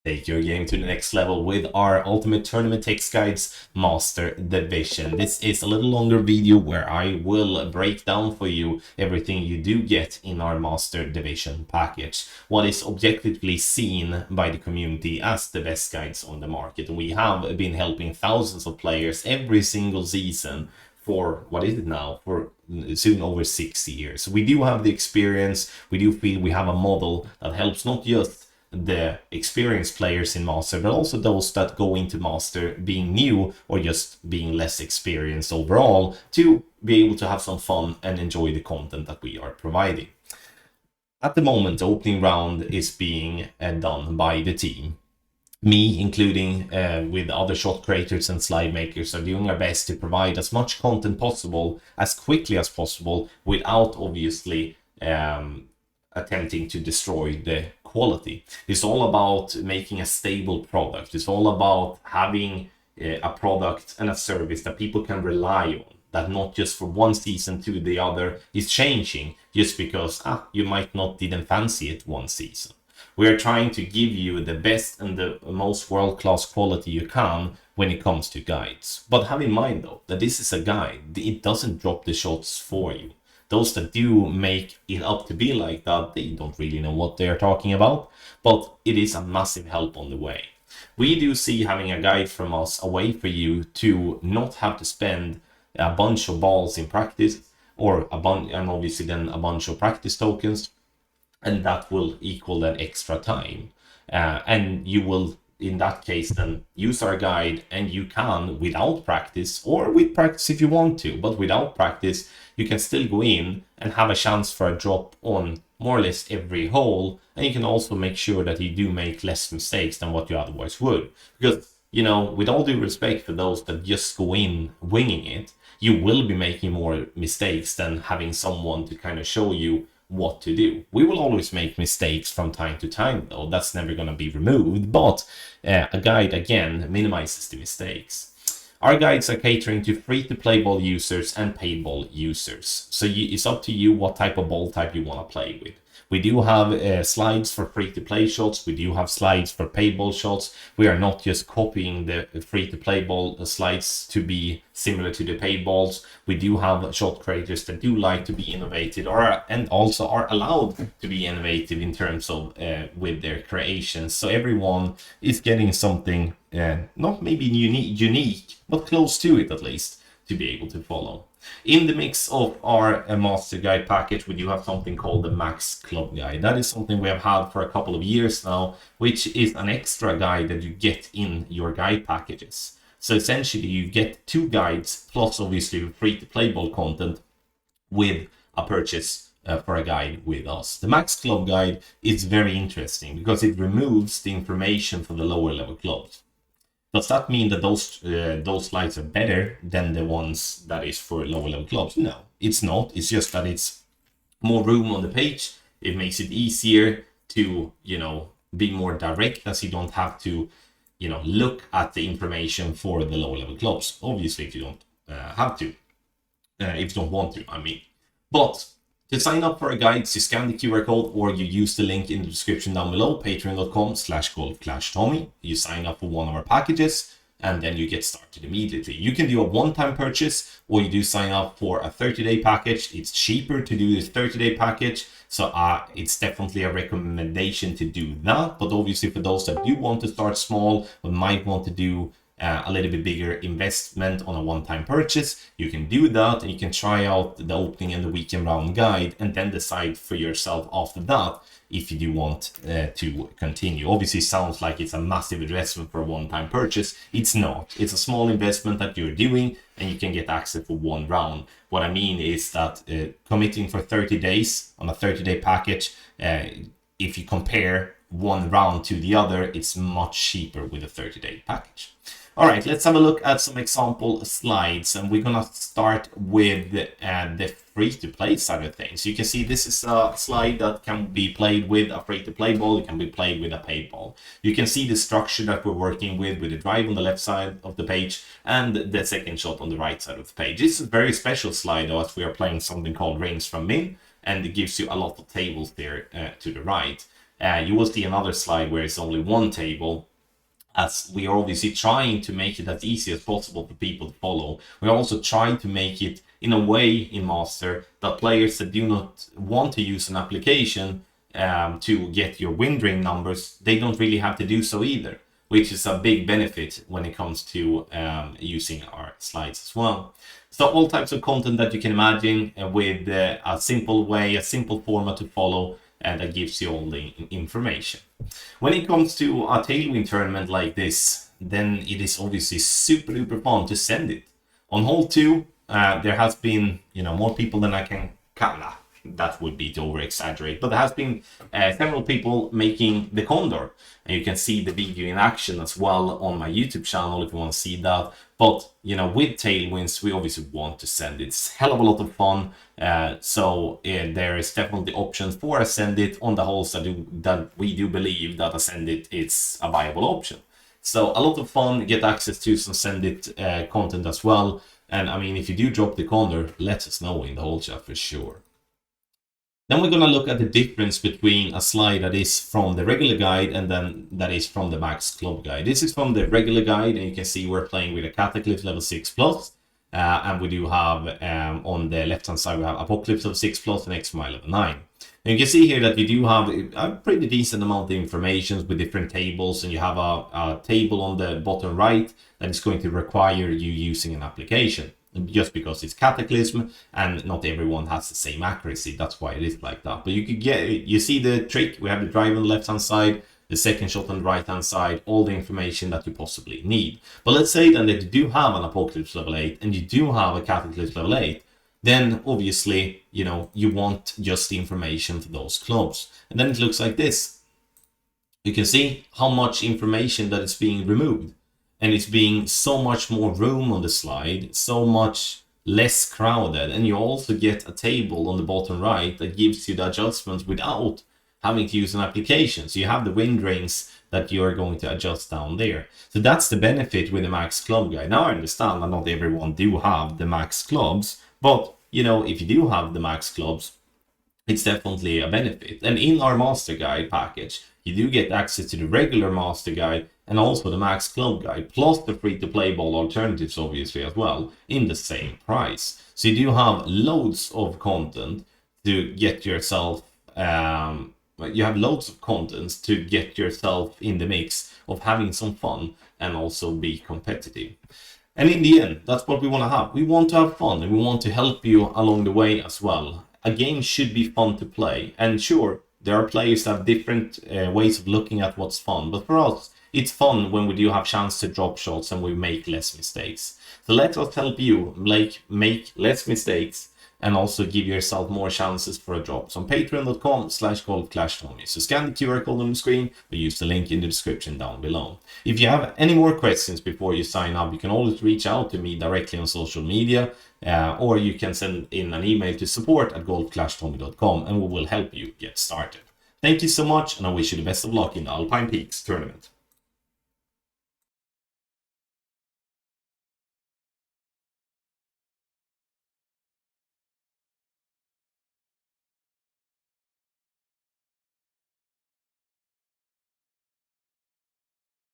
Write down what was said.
Take your game to the next level with our Ultimate Tournament Text Guides Master Division. This is a little longer video where I will break down for you everything you do get in our Master Division package. What is objectively seen by the community as the best guides on the market. And we have been helping thousands of players every single season for, what is it now, for soon over 6 years. We do have the experience, we do feel we have a model that helps not just the experienced players in Master, but also those that go into Master being new or just being less experienced overall, to be able to have some fun and enjoy the content that we are providing. At the moment, the opening round is being done by the team. Me, including with other shot creators and slide makers, are doing our best to provide as much content possible as quickly as possible without obviously attempting to destroy the quality. It's all about making a stable product. It's all about having a product and a service that people can rely on, that not just for one season to the other is changing just because you might not didn't fancy it one season. We are trying to give you the best and the most world-class quality you can when it comes to guides. But have in mind though that this is a guide. It doesn't drop the shots for you. Those that do make it up to be like that, they don't really know what they are talking about, but it is a massive help on the way. We do see having a guide from us a way for you to not have to spend a bunch of balls in practice, or and obviously then a bunch of practice tokens, and that will equal that extra time. And you will, in that case, then use our guide, and you can, without practice, or with practice if you want to, but without practice, you can still go in and have a chance for a drop on more or less every hole. And you can also make sure that you do make less mistakes than what you otherwise would. Because, you know, with all due respect for those that just go in winging it, you will be making more mistakes than having someone to kind of show you what to do. We will always make mistakes from time to time though, that's never going to be removed, but a guide again minimizes the mistakes. Our guides are catering to free-to-play ball users and paid ball users, so it's up to you what type of ball type you want to play with. We do have slides for free-to-play shots. We do have slides for paid ball shots. We are not just copying the free-to-play ball slides to be similar to the paid balls. We do have shot creators that do like to be innovative, and also are allowed to be innovative in terms of with their creations. So everyone is getting something not maybe unique, but close to it at least, to be able to follow. In the mix of our master guide package, we do have something called the Max Club Guide. That is something we have had for a couple of years now, which is an extra guide that you get in your guide packages. So essentially you get 2 guides plus obviously free-to-play ball content with a purchase for a guide with us. The Max Club Guide is very interesting because it removes the information for the lower level clubs. Does that mean that those slides are better than the ones that is for lower level clubs? No, it's not. It's just that it's more room on the page. It makes it easier to, you know, be more direct, as you don't have to, you know, look at the information for the lower level clubs. Obviously, if you don't have to, if you don't want to, I mean. But to sign up for our guides, you scan the QR code or you use the link in the description down below, patreon.com/golfclashtommy. You sign up for one of our packages and then you get started immediately. You can do a one-time purchase, or you do sign up for a 30-day package. It's cheaper to do this 30-day package, so it's definitely a recommendation to do that. But obviously for those that do want to start small but might want to do a little bit bigger investment on a one-time purchase, you can do that, and you can try out the opening and the weekend round guide and then decide for yourself after that if you do want to continue. Obviously, it sounds like it's a massive investment for a one-time purchase. It's not. It's a small investment that you're doing, and you can get access for one round. What I mean is that committing for 30 days on a 30-day package, if you compare one round to the other, it's much cheaper with a 30-day package. All right, let's have a look at some example slides, and we're gonna start with the free-to-play side of things. You can see this is a slide that can be played with a free-to-play ball. It can be played with a paid ball. You can see the structure that we're working with the drive on the left side of the page and the second shot on the right side of the page. This is a very special slide, though, as we are playing something called Rings from Min, and it gives you a lot of tables there to the right. you will see another slide where it's only one table, as we are obviously trying to make it as easy as possible for people to follow. We're also trying to make it in a way in Master that players that do not want to use an application to get your win drain numbers, they don't really have to do so either, which is a big benefit when it comes to using our slides as well. So all types of content that you can imagine with a simple way, a simple format to follow, and that gives you all the information. When it comes to a tailwind tournament like this, then it is obviously super duper fun to send it. On hole 2, there has been, more people than I can count. That would be to over exaggerate, but there has been several people making the condor, and you can see the video in action as well on my YouTube channel if you want to see that. But with tailwinds, we obviously want to send it. It's hell of a lot of fun, so there is definitely options for Ascend It on the holes that we do believe that Ascend It is a viable option. So a lot of fun, get access to some Send It content as well. And I mean, if you do drop the condor, let us know in the hole chat for sure. Then we're going to look at the difference between a slide that is from the regular guide and then that is from the Max Club guide. This is from the regular guide, and you can see we're playing with a Cataclysm level 6+, and we do have on the left hand side we have Apocalypse of 6+ and X-Mile level 9. And you can see here that you do have a pretty decent amount of information with different tables, and you have a table on the bottom right that is going to require you using an application. Just because it's Cataclysm and not everyone has the same accuracy, that's why it is like that. But you see the trick. We have the drive on the left hand side, the second shot on the right hand side, all the information that you possibly need. But let's say then that you do have an Apocalypse level 8 and you do have a Cataclysm level 8, then obviously you want just the information for those clubs. And then it looks like this. You can see how much information that is being removed. And it's being so much more room on the slide, so much less crowded. And you also get a table on the bottom right that gives you the adjustments without having to use an application. So you have the wind drains that you're going to adjust down there. So that's the benefit with the Max Club guide. Now I understand that not everyone do have the Max Clubs, but if you do have the Max Clubs, it's definitely a benefit. And in our Master Guide package, you do get access to the regular Master Guide and also the Max Club Guide, plus the free-to-play ball alternatives, obviously, as well, in the same price. So you do have loads of content to get yourself, you have loads of content to get yourself in the mix of having some fun and also be competitive. And in the end, that's what we want to have. We want to have fun, and we want to help you along the way as well. A game should be fun to play, and sure, there are players that have different ways of looking at what's fun, but for us, it's fun when we do have chance to drop shots and we make less mistakes. So let us help you make less mistakes and also give yourself more chances for a drop. So on patreon.com/golfclashtommy. So scan the QR code on the screen or use the link in the description down below. If you have any more questions before you sign up, you can always reach out to me directly on social media, or you can send in an email to support@golfclashtommy.com and we will help you get started. Thank you so much, and I wish you the best of luck in the Alpine Peaks tournament.